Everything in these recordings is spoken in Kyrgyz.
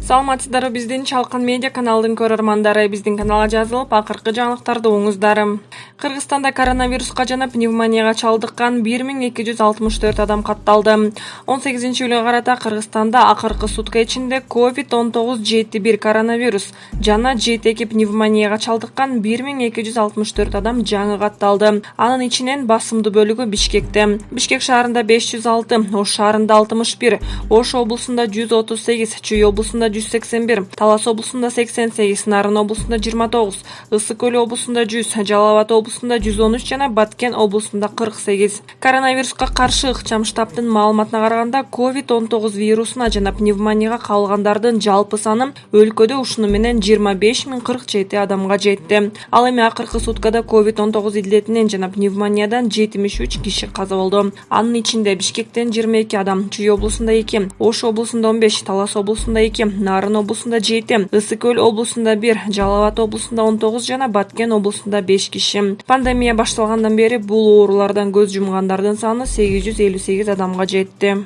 Саламатсыздарбы биздин Чалкан медиа каналдын көрөрмандары, биздин каналга жазылып, акыркы жаңылыктарды оңуңуздар. Кыргызстанда коронавируска жана пневмонияга чалдыккан 1264 адам катталды. 18-июлга карата Кыргызстанда акыркы сутка ичинде COVID-19 7-1 коронавирус жана 7 пневмонияга чалдыккан 1264 адам жаңы катталды. Анын ичинен басымдуу бөлүгү Бишкекте. Бишкек шаарында 506, Ош шаарында 61, Ош облусунда 138, Чүй облусунда 181, Талас облусунда 88, Нарын облусунда 29, Ысык Көл облусунда 100, Жалал Абад облусунда 113 жана Баткен облусунда 48. Коронавируска каршы ыкчам штабтын маалыматына караганда, COVID-19 вирусуна жана пневмонияга кабылгандардын жалпы саны өлкөдө ушуну менен 25047 адамга жетти. Ал эми акыркы суткада COVID-19 илдетинен жана пневмониядан 73 киши каза болду. Анын ичинде Бишкектен 22 адам, Чүй облусунда 2, Ош облусунда 15, Талас облусунда 2, Нарын облусунда 7, Ысык Көл облусунда 1, Жалал Абад облусунда 19 жана Баткен облусунда 5 киши. Пандемия башталгандан бери бул оорулардан көз жумгандардын саны 858 адамга жетти.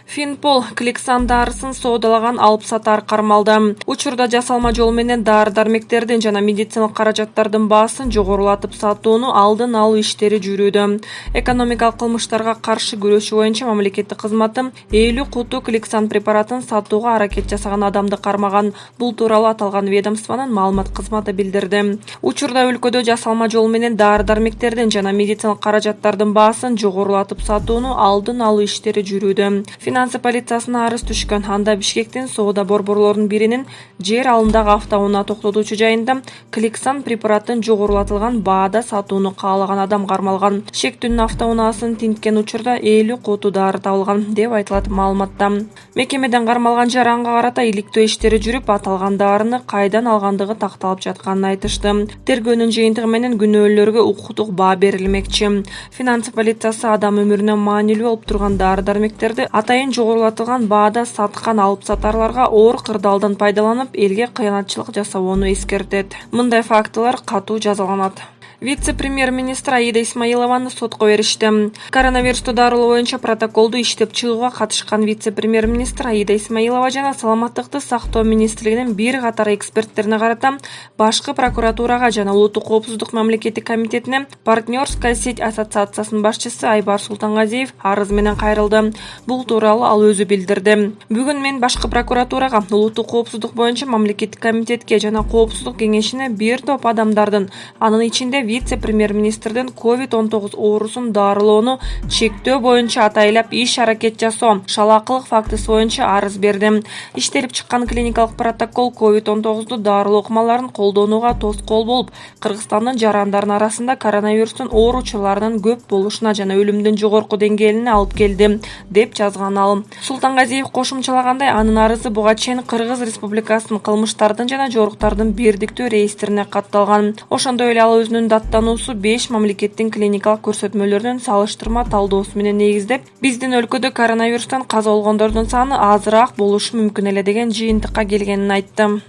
Финпол Кликсан дарысын соодалаган алып сатар кармалды. Учурда жасалма жол менен дары-дармектердин жана медициналык каражаттардын баасын жогорулатып сатууну алдын алуу иштери жүрүүдө. Экономикалык кылмыштарга каршы күрөшүү боюнча мамлекеттик кызматы 50 куту Кликсан препаратын сатууга аракет жасаган адамды кармаган. Бул тууралуу аталган ведомствонун маалымат кызматы билдирди. Учурда өлкөдө жасалма жол менен дары-дармектердин жана медициналык каражаттардын баасын жогорулатып сатууну алдын алуу иштери жүрүүдө. Финансы полициясына арыз түшкөн. Анда Бишкектин соода борборлорунун биринин жер алымдагы автоунаа токтотуучу жайында Кликсан препаратын жогорулатылган баада сатууну каалаган адам кармалган. Шектүүнүн автоунаасын тинткен учурда 50 куту дары табылган деп айтылат маалыматта. Мекемеден кармалган жаранга карата иликтөө иштери жүрүп, аталган дарыны кайдан алгандыгы такталып жатканын айтышты. Тергөөнүн жыйынтыгы менен күнөөлөргө укуктук баа берилмекчи. Финансы полициясы адам өмүрүнө маанилүү болуп турган дары-дармектерди атайын жогорулатылган баада саткан алып сатарларга оор кырдаалдан пайдаланып, элге кыянатчылык жасабоону эскертет. Мындай фактылар катуу жазаланат. Вице-премьер-министр Аида Исмаилованы сотко беришти. Коронавирусту дарылоо боюнча протоколду иштеп чыгууга катышкан вице-премьер-министр Аида Исмаилова жана Саламаттыкты сактоо министрлигинин бир катар эксперттерине карата башкы прокуратурага жана Улуттук коопсуздук мамлекеттик комитетине партнерская сеть ассоциациясынын башчысы Айбар Султангазиев арыз менен кайрылды. Бул тууралуу ал өзү билдирди. Бүгүн мен башкы прокуратурага, Улуттук коопсуздук боюнча мамлекеттик комитетке жана коопсуздук кеңешине бир топ адамдардын, анын ичинде вице-премьер-министрдин COVID-19 оорусун дарылоону чектөө боюнча атайлап иш-аракет жасоо, шалакылык фактысы боюнча арыз бердим. Иштелип чыккан клиникалык протокол COVID-19 дарылоо ыкмаларын колдонууга тоскоол болуп, Кыргызстандын жарандардын арасында коронавирустун ооручуларынын көп болушуна жана өлүмдүн жогорку деңгээлине алып келди, деп жазган ал. Султангазиев кошумчалагандай, анын арызы буга чейин Кыргыз Республикасынын кылмыштардын жана жоруктардын бирдиктүү реестрине катталган. Ошондой эле ал өзүнүн даттануусу 5 мамлекеттин клиникалык көрсөтмөлөрүнүн салыштырма талдоосу менен негиздеп, биздин өлкөдө коронавирустан каза болгондордун саны азыраак болушу мүмкүн эле деген жыйынтыкка келгенин айтты.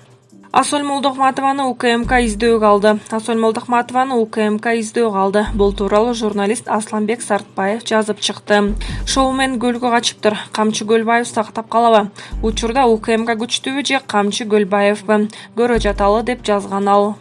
Асөл Молдохматованы УКМК издөөгө алды. Асөл Молдохматованы УКМК издөөгө алды. Бул тууралуу журналист Асланбек Сартбаев жазып чыкты. Шоумен Гөлгө качыптыр. Камчы Гөлбаев сактап калабы? Учурда УКМК күчтүүбү же Камчы Гөлбаевбы? Көрө жаталы деп жазган ал.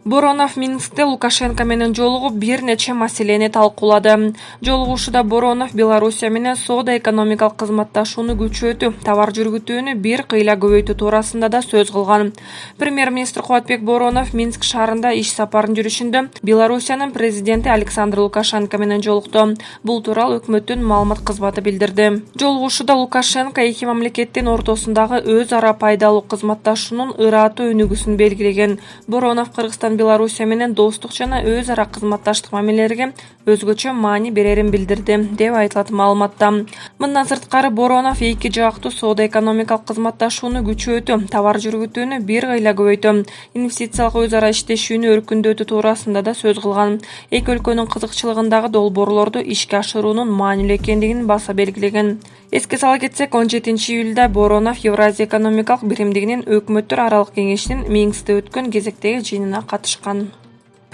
Боронов Минскте Лукашенко менен жолугуп бир нече маселени талкуулады. Жолугушууда Боронов Белоруссия менен соода-экономикалык кызматташууну күчөтүү, товар жүргүтүүнү бир кыйла көбөйтүү туурасында да сөз кылган. Премьер-министр Кубатбек Боронов Минск шаарында иш сапарын жүрүшүндө Белоруссиянын президенти Александр Лукашенко менен жолукту. Бул тууралуу өкмөттүн маалымат кызматы билдирди. Жолугушууда Лукашенко эки мамлекеттин ортосундагы өз ара пайдалуу кызматташуунун ырааттуу өнүгүүсүн белгилеген. Боронов Кыргызстан Белоруссия менен достук жана өз ара кызматташтык мамилелерге өзгөчө маани берерин билдирди, деп айтылат маалыматта. Мындан сырткары Боронов эки жактуу соода-экономикалык кызматташууну күчөтүү, товар жүргүтүүнү бир кыйла көбөйтүү, инвестициялык өз ара иштешүүнү өркүндөтүү туурасында да сөз кылган. Эки өлкөнүн кызыкчылыгындагы долбоорлорду ишке ашыруунун маанилүү экендигин баса белгилеген. Эске сала кетсек, 17-июлда Боронов Евразия экономикалык биримдигинин өкмөттөр аралык кеңешинин Минскте өткөн кезектеги жыйынына катышкан.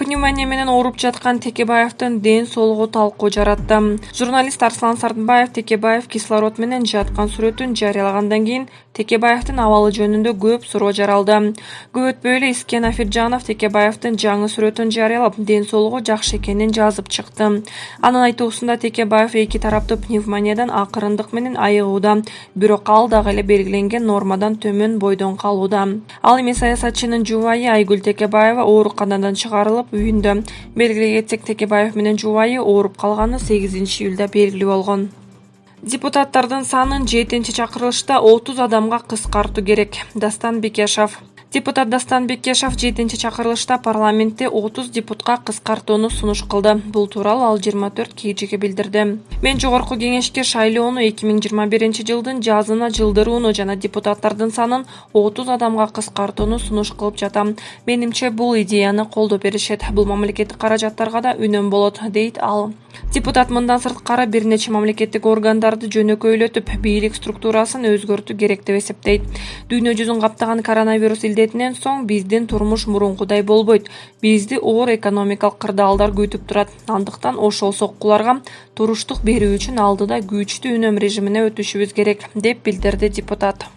Пневмония менен ооруп жаткан Текебаевдин ден соолугу талкуу жаратты. Журналист Арслан Сартынбаев Текебаев кислород менен жаткан сүрөтүн жарыялагандан кийин Текебаевдин абалы жөнүндө көп суроо жаралды. Көп өтпөй эле Искен Афиржанов Текебаевдин жаңы сүрөтүн жарыялап, ден соолугу жакшы экенин жазып чыкты. Анын айтуусунда Текебаев эки тараптуу пневмониядан акырындык менен айыгууда, бирок ал дагы эле белгиленген нормадан төмөн бойдон калууда. Ал эми саясатчынын жубайы Айгүл Текебаева ооруканадан чыгарылып үйүндө. Белгилей кетсек, Текебаев менен жубайы ооруп калганы 8-июлда белгилүү болгон. Депутаттардын санын 7-чакырылышта 30 адамга кыскартуу керек. Дастан Бекешев. Депутат Дастан Бекешев 7-чакырылышта парламентте 30 депутатка кыскартууну сунуш кылды. Бул тууралуу ал 24 KG'ге билдирди. Мен жогорку кеңешке шайлоону 2021-жылдын жазына жылдырууну жана депутаттардын санын 30 адамга кыскартууну сунуш кылып жатам. Менимче бул идеяны колдоо беришет. Бул мамлекеттик каражаттарга да үнөм болот, дейт ал. Депутат мындан сырткары бир нече мамлекеттик органдарды жөнөкөйлөтүп, бийлик структурасын өзгөртүү керек деп эсептейт. Дүйнө жүзүн каптаган коронавирус илдетинен соң биздин турмуш мурункудай болбойт. Бизди оор экономикалык кырдаалдар күтүп турат. Андыктан ошол соккуларга туруштук берүү үчүн алдыда күчтүү үнөм режимине өтүшүбүз керек, деп билдирди депутат.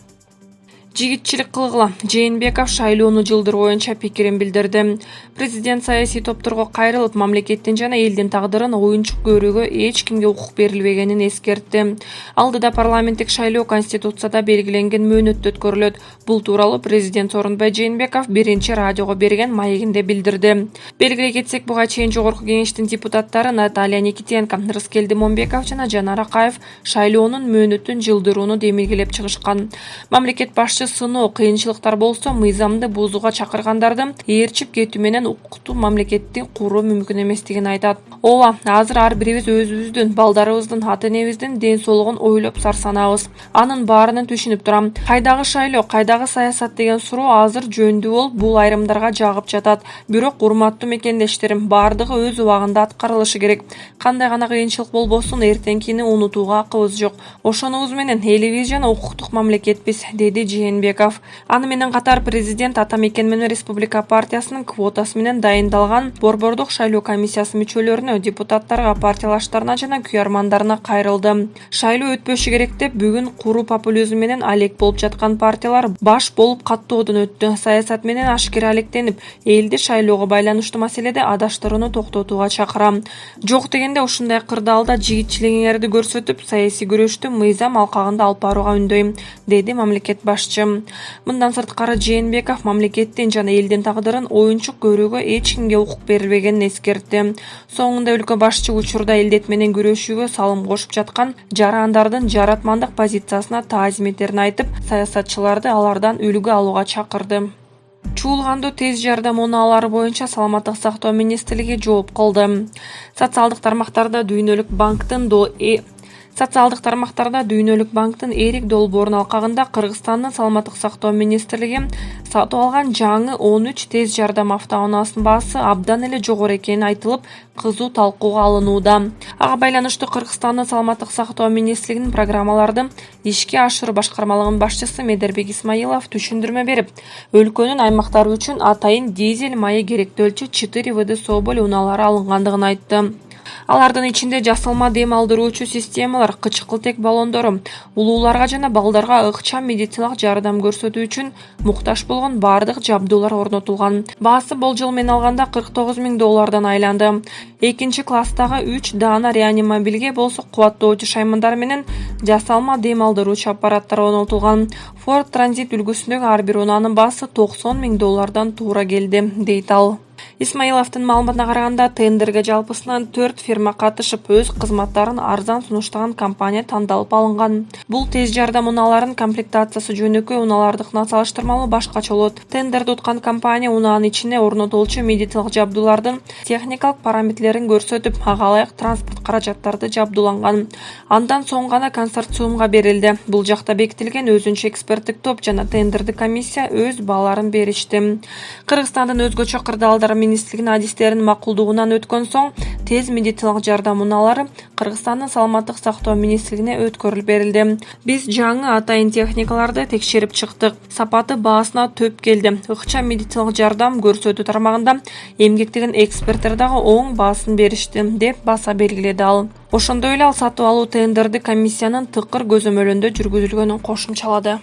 Жигитчилик кылгыла. Жээнбеков шайлоону жылдыруу боюнча пикирин билдирди. Президент саясий топторго кайрылып, мамлекеттин жана элдин тагдырын оюнчук көрүүгө эч кимге укук берилбегенин эскертти. Алдыда парламенттик шайлоо Конституцияда белгиленген мөөнөттө өткөрүлөт. Бул тууралуу президент Сооронбай Жээнбеков биринчи радиого берген маегинде билдирди. Белгилей кетсек, буга чейин жогорку кеңештин депутаттары Наталья Никитенко, Рыскелди Момбеков жана Жанар Акаев шайлоонун мөөнөтүн жылдырууну демилгелеп чыгышкан. Мамлекет башчысы сыноо кыйынчылыктар болсо мыйзамды бузууга чакыргандарды ээрчип кетүү менен укуктуу мамлекетти куруу мүмкүн эместигин айтат. Ооба, азыр ар бирибиз өзүбүздүн, балдарыбыздын, ата-энебиздин ден соолугун ойлоп сарсанабыз. Анын баарынын түшүнүп турам. Кайдагы шайлоо, кайдагы саясат деген суроо азыр жөндүү болуп, бул айрымдарга жагып жатат. Бирок урматтуу мекендештерим, баардыгы өз убагында аткарылышы керек. Кандай гана кыйынчылык болбосун, эртеңкини унутууга акыбыз жок. Ошонубуз менен элибиз жана укуктук мамлекетпиз, деди Жээнбеков. Аны менен катар президент Атамекен менен Республика партиясынын квотасы менен дайындалган борбордук шайлоо комиссиясы мүчөлөрүнө, депутаттарга, партиялаштарына жана күйөрмандарына кайрылды. Шайлоо өтпөшү керек деп бүгүн куру популизм менен алек болуп жаткан партиялар баш болуп каттоодон өттү. Саясат менен ашкера алектенип, элди шайлоого байланыштуу маселеде адаштырууну токтотууга чакырам. Жок дегенде ушундай кырдаалда жигитчилигиңерди көрсөтүп, саясий күрөштү мыйзам алкагында алып барууга үндөйм, деди мамлекет башчы. Мындан сырткары Жээнбеков мамлекеттин жана элдин тагдырын оюнчук көрүүгө эч кимге укук берилбегенин эскертти. Соңунда өлкө башчы учурда элдет менен күрөшүүгө салым кошуп жаткан жарандардын жаратмандык позициясына таазим этерин айтып, саясатчыларды алардан үлгү алууга чакырды. Чуулгандуу тез жардам унаалары боюнча Саламаттык сактоо министрлиги жооп кылды. Социалдык тармактарда Дүйнөлүк банктын Эрик долбоорун алкагында Кыргызстандын Саламаттык сактоо министрлиги сатып алган жаңы 13 тез жардам автоунаасынын баасы абдан эле жогору экени айтылып, кызуу талкууга алынууда. Ага байланыштуу Кыргызстандын Саламаттык сактоо министрлигинин программаларды ишке ашыруу башкармалыгынын башчысы Медербек Исмаилов түшүндүрмө берип, өлкөнүн аймактары үчүн атайын дизель майы керектөлчү 4 ВД Соболь унаалары алынгандыгын айтты. Алардын ичинде жасалма дем алдыруучу системалар, кычкылтек баллондору, улууларга жана балдарга ыкчам медициналык жардам көрсөтүү үчүн муктаж болгон бардык жабдуулар орнотулган. Баасы болжол менен алганда $49,000 айланды. Экинчи класстагы 3 даана реанимобилге болсо кубаттоочу шаймандар менен жасалма дем алдыруучу аппараттар орнотулган. Ford Transit үлгүсүндөгү ар бир унаанын баасы $90,000 туура келди, дейт ал. Исмаиловдун маалыматына караганда, тендерге жалпысынан 4 фирма катышып, өз кызматтарын арзан сунуштаган компания тандалып алынган. Бул тез жардам унааларынын комплектациясы жөнөкөй унаалардыкына салыштырмалуу башкача болот. Тендерди уткан компания унаанын ичине орнотулчу медициналык жабдуулардын техникалык параметрлерин көрсөтүп, ага ылайык транспорт каражаттарды жабдууланган. Андан соң гана консорциумга берилди. Бул жакта бекитилген өзүнчө эксперттик топ жана тендердик комиссия өз бааларын беришти. Кыргызстандын өзгөчө кырдаалдар министрлигинин адистеринин макулдугунан өткөн соң тез медициналык жардам унаалары Кыргызстандын саламаттык сактоо министрлигине өткөрүлүп берилди. Биз жаңы атайын техникаларды текшерип чыктык. Сапаты баасына төп келди. Ыкчам медициналык жардам көрсөтүү тармагында эмгектеген эксперттер дагы оң баасын беришти, деп баса белгиледи ал. Ошондой эле ал сатып алуу тендерди комиссиянын тыкыр көзөмөлүндө жүргүзүлгөнүн кошумчалады.